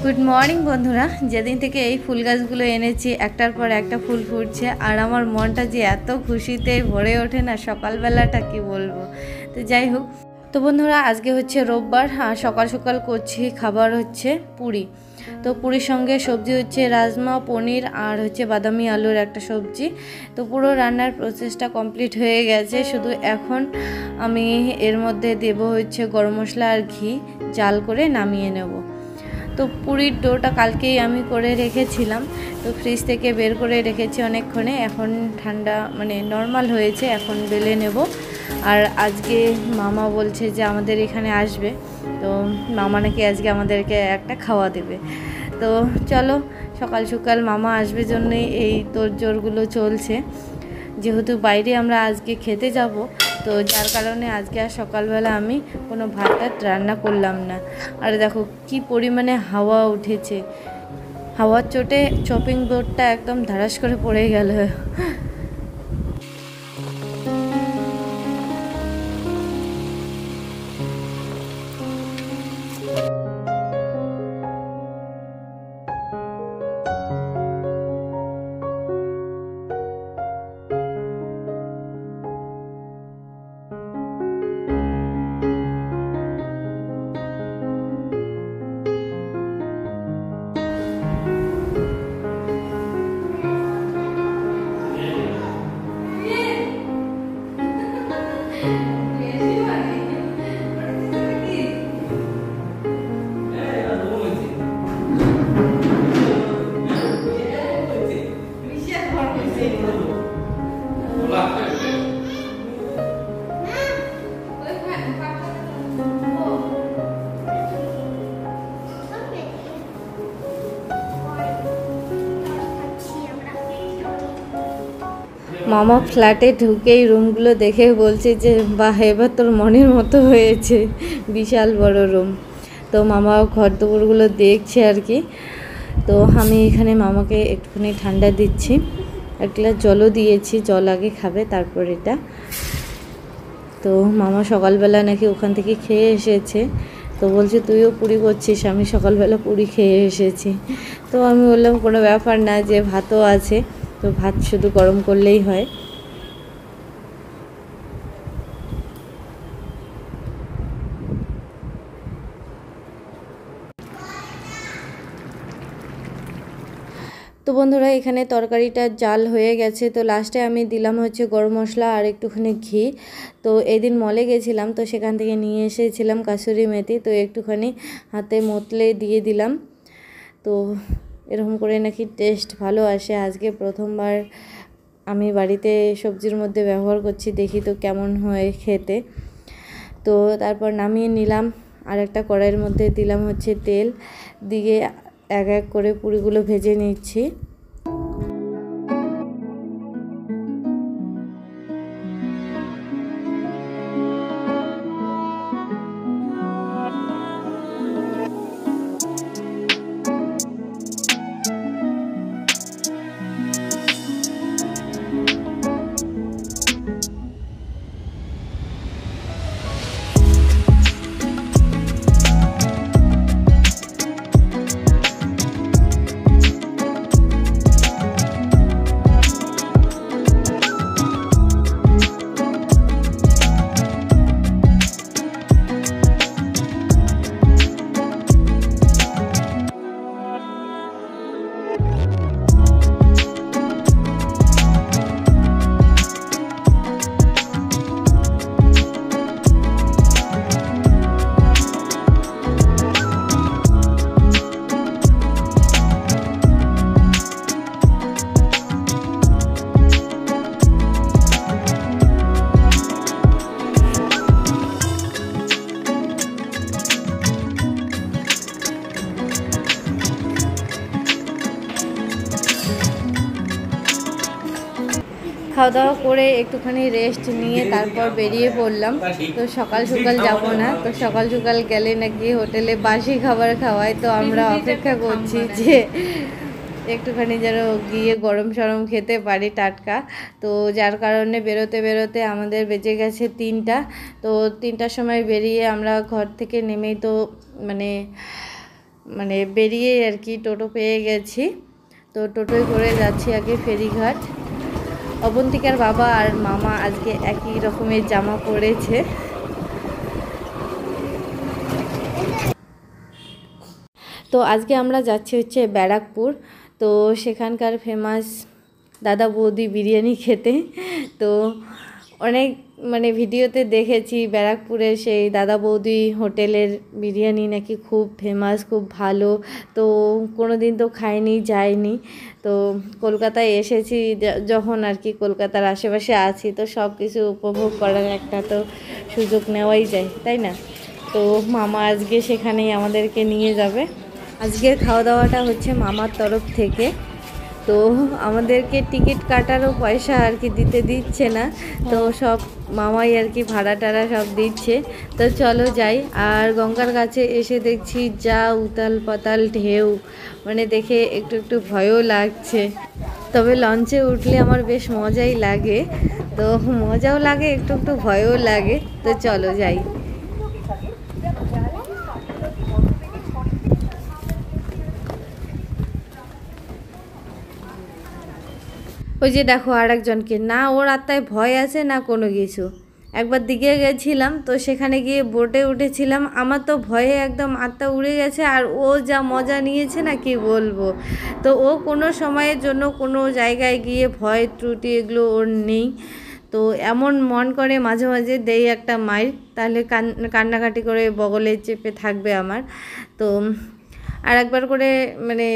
Good morning বন্ধুরা। যেদিন থেকে এই ফুল গাছগুলো এনেছি একটার পর একটা ফুল ফুটছে আর আমার মনটা যে এত খুশিতে ভরে ওঠে না, সকালবেলাটা কি বলবো। তো যাই হোক, তো বন্ধুরা আজকে হচ্ছে রোববার, সকাল সকাল করছি খাবার হচ্ছে পুরি। তো পুরীর সঙ্গে সবজি হচ্ছে রাজমা, পনির আর হচ্ছে বাদামি আলুর একটা সবজি। তো পুরো রান্নার প্রসেসটা কমপ্লিট হয়ে গেছে, শুধু এখন আমি এর মধ্যে দেব হচ্ছে গরম মশলা আর ঘি, জাল করে নামিয়ে নেব। তো পুরীর ডোটা কালকেই আমি করে রেখেছিলাম, তো ফ্রিজ থেকে বের করে রেখেছি অনেকক্ষণে, এখন ঠান্ডা মানে নর্মাল হয়েছে, এখন বেলে নেব। আর আজকে মামা বলছে যে আমাদের এখানে আসবে, তো মামা নাকি আজকে আমাদেরকে একটা খাওয়া দেবে। তো চলো, সকাল সকাল মামা আসবে জন্যই এই তোড়জোড়গুলো চলছে, যেহেতু বাইরে আমরা আজকে খেতে যাব, তো যার কারণে আজকে আর সকালবেলা আমি কোনো ভাত টাত রান্না করলাম না। আর দেখো কি পরিমাণে হাওয়া উঠেছে, হাওয়ার চোটে চপিং বোর্ডটা একদম ধারাস করে পড়ে গেল। মামা ফ্ল্যাটে ঢুকেই রুমগুলো দেখে বলছে যে বাহ, এবার তোর মনের মতো হয়েছে, বিশাল বড় রুম। তো মামা ঘর দুপুরগুলো দেখছে আর কি। তো আমি এখানে মামাকে একটুখানি ঠান্ডা দিচ্ছি, এক গ্লাস জলও দিয়েছি, জল আগে খাবে তারপর এটা। তো মামা সকালবেলা নাকি ওখান থেকে খেয়ে এসেছে, তো বলছে তুইও পুরি করছিস, আমি সকালবেলা পুরি খেয়ে এসেছি। তো আমি বললাম কোনো ব্যাপার না, যে ভাতও আছে, তো ভাত শুধু গরম করলেই হয়। তো বন্ধুরা এখানে তরকারিটা জাল হয়ে গেছে, তো লাস্টে আমি দিলাম হচ্ছে গরম মশলা আর একটুখানি ঘি। তো এদিন মলে গেছিলাম, তো সেখান থেকে নিয়ে এসেছিলাম কাসুরি মেথি, তো একটুখানি হাতে মতলে দিয়ে দিলাম। তো এরকম করে নাকি টেস্ট ভালো আসে। আজকে প্রথমবার আমি বাড়িতে সবজির মধ্যে ব্যবহার করছি, দেখি তো কেমন হয় খেতে। তো তারপর নামিয়ে নিলাম, আর একটা কড়াইয়ের মধ্যে দিলাম হচ্ছে তেল, দিয়ে এক এক করে পুরিগুলো ভেজে নিচ্ছি। খাওয়া দাওয়া করে একটুখানি রেস্ট নিয়ে তারপর বেরিয়ে পড়লাম। তো সকাল সকাল যাব না, তো সকাল সকাল গেলে নাকি হোটেলে বাসি খাবার খাওয়ায়। তো আমরা অপেক্ষা করছি যে একটুখানি যেন গিয়ে গরম সরম খেতে পারি টাটকা। তো যার কারণে বেরোতে বেরোতে আমাদের বেজে গেছে 3টা। তো 3টার সময় বেরিয়ে আমরা ঘর থেকে নেমেই তো মানে মানে বেরিয়ে আর কি টোটো পেয়ে গেছি। তো টোটোয় করে যাচ্ছি আগে ফেরিঘাট। অবন্তিকার বাবা আর মামা আজকে একই রকমের জামা পরেছে। তো আজকে আমরা যাচ্ছি হচ্ছে ব্যারাকপুর। তো সেখানকার ফেমাস দাদা বৌদি বিরিয়ানি খেতে। তো অনেক মানে ভিডিওতে দেখেছি ব্যারাকপুরের সেই দাদা বৌদি হোটেলের বিরিয়ানি নাকি খুব ফেমাস, খুব ভালো। তো কোনো দিন তো খাইনি, যাইনি। তো কলকাতায় এসেছি যখন আর কি, কলকাতার আশেপাশে আছি, তো সব কিছু উপভোগ করার একটা তো সুযোগ নেওয়াই যায়, তাই না? তো মামা আজকে সেখানেই আমাদেরকে নিয়ে যাবে। আজকের খাওয়া দাওয়াটা হচ্ছে মামার তরফ থেকে। তো আমাদেরকে টিকিট কাটারও পয়সা আর কি দিতে দিচ্ছে না, তো সব মামাই আর কি ভাড়া টাড়া সব দিচ্ছে। তো চলো যাই। আর গঙ্গার কাছে এসে দেখছি যা উতাল পাতাল ঢেউ, মানে দেখে একটু একটু ভয়ও লাগছে। তবে লঞ্চে উঠলে আমার বেশ মজাই লাগে, তো মজাও লাগে, একটু একটু ভয়ও লাগে। তো চলো যাই। ওই যে দেখো আর একজনকে, না ওর আত্মায় ভয় আছে না কোনো কিছু। একবার দিঘে গেছিলাম, তো সেখানে গিয়ে বোটে উঠেছিলাম, আমার তো ভয়ে একদম আত্মা উড়ে গেছে। আর ও যা মজা নিয়েছে না কি বলবো। তো ও কোনো সময়ের জন্য কোনো জায়গায় গিয়ে ভয় ত্রুটি এগুলো ওর নেই। তো এমন মন করে মাঝে মাঝে দেই একটা মাইর, তাহলে কান্নাকাটি করে বগলে চেপে থাকবে আমার। তো আর একবার করে মানে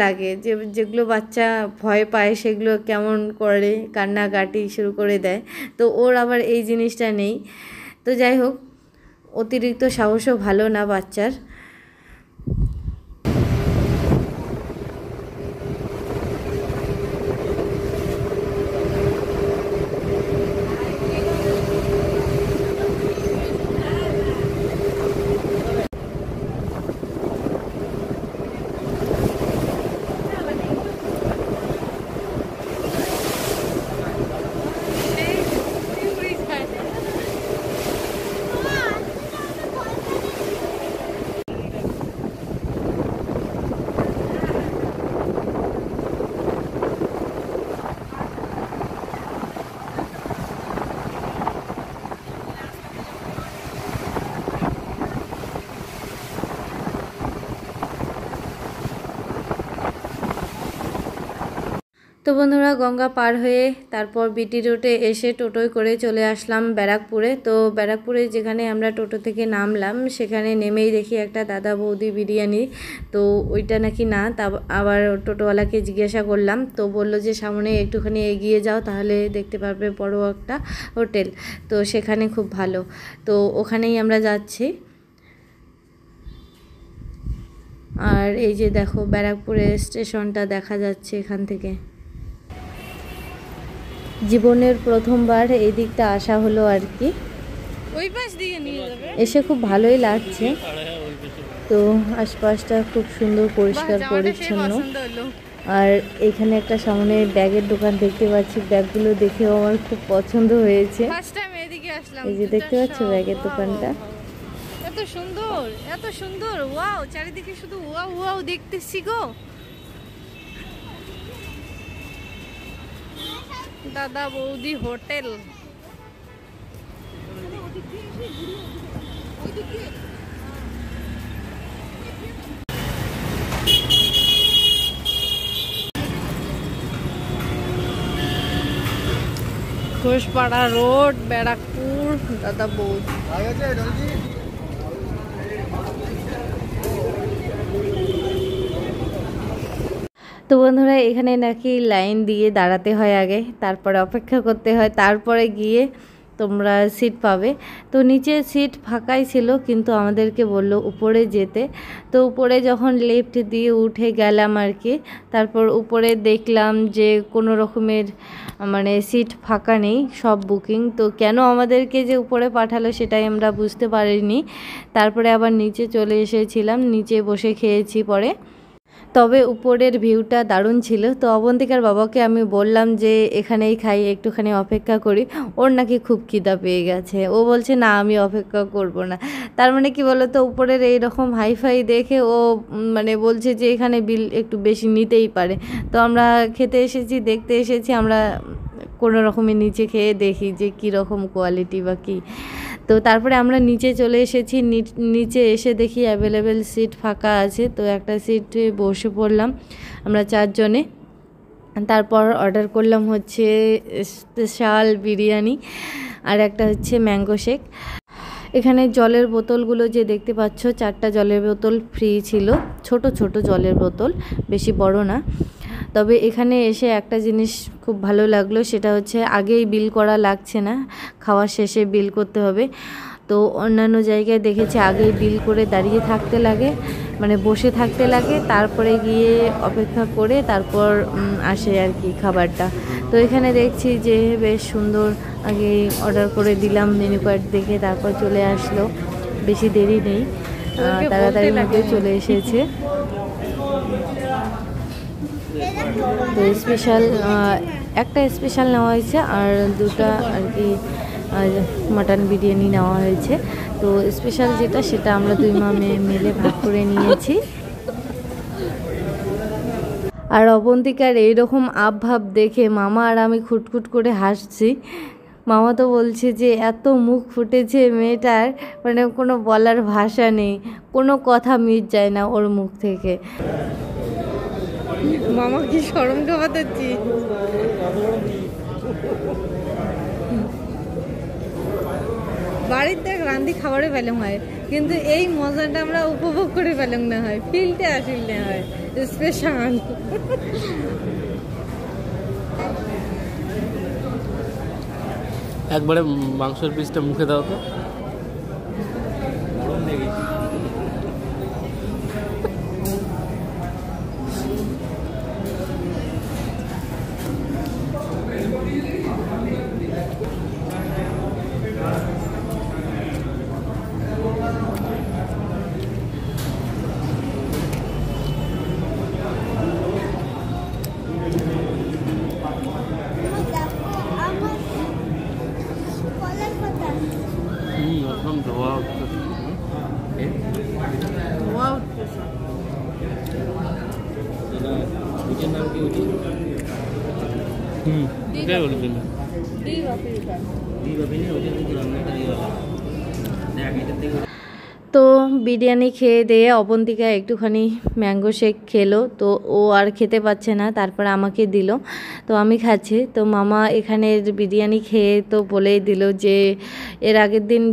লাগে যে যেগুলো বাচ্চা ভয় পায় সেগুলো কেমন করে কান্নাকাটি শুরু করে দেয়। তো ওর আবার এই জিনিসটা নেই। তো যাই হোক, অতিরিক্ত সাহসও ভালো না বাচ্চার। তো বন্ধুরা, গঙ্গা পার হয়ে তারপর বিটি রোডে এসে টোটোয় করে চলে আসলাম ব্যারাকপুরে। তো ব্যারাকপুরে যেখানে আমরা টোটো থেকে নামলাম সেখানে নেমেই দেখি একটা দাদা বৌদি বিরিয়ানি। তো ওইটা নাকি না, তা আবার টোটোওয়ালাকে জিজ্ঞাসা করলাম। তো বলল যে সামনে একটুখানি এগিয়ে যাও, তাহলে দেখতে পারবে বড় একটা হোটেল, তো সেখানে খুব ভালো। তো ওখানেই আমরা যাচ্ছি। আর এই যে দেখো ব্যারাকপুরের স্টেশনটা দেখা যাচ্ছে এখান থেকে। জীবনের প্রথমবার এই দিকটা আসা হলো আর কি, ওই পাশ দিয়ে নিয়ে যাবে। এসে খুব ভালোই লাগছে। তো আশপাশটা খুব সুন্দর, পরিষ্কার পরিচ্ছন্ন। আর এখানে একটা সামনে ব্যাগের দোকান দেখতে পাচ্ছি, ব্যাগগুলো দেখেও আমার খুব পছন্দ হয়েছে। এই যে দেখতে পাচ্ছ ব্যাগের দোকানটা, এত সুন্দর, এত সুন্দর। ওয়াও, চারিদিকে শুধু ওয়াও ওয়াও দেখতেছি গো। দাদা বৌদি হোটেল। ঘোষপাড়া রোড, ব্যারাকপুর, দাদা বৌদি। তো বন্ধুরা, এখানে নাকি লাইন দিয়ে দাঁড়াতে হয় আগে, তারপরে অপেক্ষা করতে হয়, তারপরে গিয়ে তোমরা সিট পাবে। তো নিচে সিট ফাঁকাই ছিল, কিন্তু আমাদেরকে বলল উপরে যেতে। তো উপরে যখন লিফট দিয়ে উঠে গেলাম আর কি, তারপর উপরে দেখলাম যে কোনো রকমের মানে সিট ফাঁকা নেই, সব বুকিং। তো কেন আমাদেরকে যে উপরে পাঠালো সেটাই আমরা বুঝতে পারিনি। তারপরে আবার নিচে চলে এসেছিলাম, নিচে বসে খেয়েছি পরে। তবে উপরের ভিউটা দারুণ ছিল। তো অবন্তিকার বাবাকে আমি বললাম যে এখানেই খাই, একটুখানি অপেক্ষা করি, ওর নাকি খুব খিদা পেয়ে গেছে। ও বলছে না আমি অপেক্ষা করব না। তার মানে কি বলো তো, উপরের এইরকম হাইফাই দেখে ও মানে বলছে যে এখানে বিল একটু বেশি নিতেই পারে। তো আমরা খেতে এসেছি, দেখতে এসেছি, আমরা কোনো রকমের নিচে খেয়ে দেখি যে কীরকম কোয়ালিটি বা কী। তো তারপরে আমরা নিচে চলে এসেছি, নিচে এসে দেখি অ্যাভেলেবেল সিট ফাঁকা আছে। তো একটা সিটে বসে পড়লাম আমরা 4 জনে। তারপর অর্ডার করলাম হচ্ছে স্পেশাল বিরিয়ানি আর একটা হচ্ছে ম্যাঙ্গো শেক। এখানে জলের বোতলগুলো যে দেখতে পাচ্ছ, 4টা জলের বোতল ফ্রি ছিল, ছোট ছোট জলের বোতল, বেশি বড় না। তবে এখানে এসে একটা জিনিস খুব ভালো লাগলো, সেটা হচ্ছে আগেই বিল করা লাগছে না, খাওয়ার শেষে বিল করতে হবে। তো অন্যান্য জায়গায় দেখেছি আগেই বিল করে দাঁড়িয়ে থাকতে লাগে, মানে বসে থাকতে লাগে, তারপরে গিয়ে অপেক্ষা করে তারপর আসে আর কি খাবারটা। তো এখানে দেখছি যে বেশ সুন্দর, আগে অর্ডার করে দিলাম, মেনু কার্ড দেখে তারপর চলে আসলো, বেশি দেরি নেই, তাড়াতাড়ির মধ্যে চলে এসেছে। তো স্পেশাল একটা স্পেশাল নেওয়া হয়েছে আর 2টা আর কি মাটন বিরিয়ানি নেওয়া হয়েছে। তো স্পেশাল যেটা সেটা আমরা 2 মা মেয়ে মিলে ভাগ করে নিয়েছি। আর অবন্তিকার এইরকম আবভাব দেখে মামা আর আমি খুটখুট করে হাসছি। মামা তো বলছে যে এত মুখ ফুটেছে মেয়েটার, মানে কোনো বলার ভাষা নেই, কোনো কথা মিট যায় না ওর মুখ থেকে। মামা কি শরম খাওয়াচ্ছি। বাড়িতে রান্দি খাবারে পেলাম হয়, কিন্তু এই মজাটা আমরা উপভোগ করে পেলাম না হয়, ফিলতে আসিল না হয় স্পেশাল। একবারে মাংসের পিসটা মুখে দাও তো। একদম ধোয়া উঠছে। তো বিরিয়ানি খেয়ে দিয়ে অবন্তিকা একটুখানি ম্যাঙ্গো শেক খেলো, তো ও আর খেতে পাচ্ছে না, তারপর আমাকে দিল, তো আমি খাচ্ছি। তো মামা এখানের বিরিয়ানি খেয়ে তো বলেই দিল যে এর আগের দিন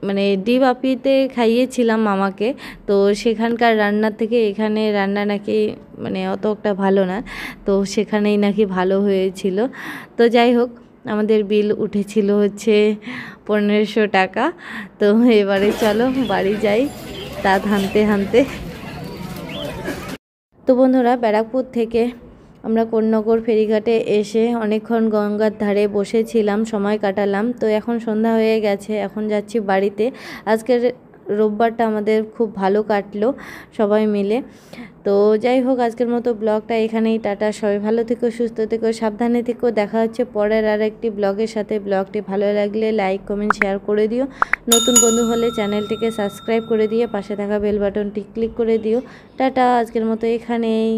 মানে ডিবাপিতে খাইয়েছিলাম মামাকে, তো সেখানকার রান্নার থেকে এখানে রান্না নাকি মানে অত একটা ভালো না, তো সেখানেই নাকি ভালো হয়েছিল। তো যাই হোক, আমাদের বিল উঠেছিল হচ্ছে 1500 টাকা। তো এবারে চলো বাড়ি যাই দাঁত হানতে হানতে। তো বন্ধুরা, ব্যারাকপুর থেকে আমরা কোন্নগর ফেরিঘাটে এসে অনেকক্ষণ গঙ্গার ধারে বসেছিলাম, সময় কাটালাম। তো এখন সন্ধ্যা হয়ে গেছে, এখন যাচ্ছি বাড়িতে। আজকের রোববারটা আমাদের খুব ভালো কাটলো সবাই মিলে। তো যাই হোক, আজকের মতো ব্লগটা এখানেই, টাটা, সবাই ভালো থেকো, সুস্থ থেকো, সাবধানে থেকো। দেখা হচ্ছে পরের আর একটি ব্লগের সাথে। ব্লগটি ভালো লাগলে লাইক কমেন্ট শেয়ার করে দিও, নতুন বন্ধু হলে চ্যানেলটিকে সাবস্ক্রাইব করে দিয়ে পাশে থাকা বেল বাটনটি ক্লিক করে দিও। টাটা, আজকের মতো এখানেই।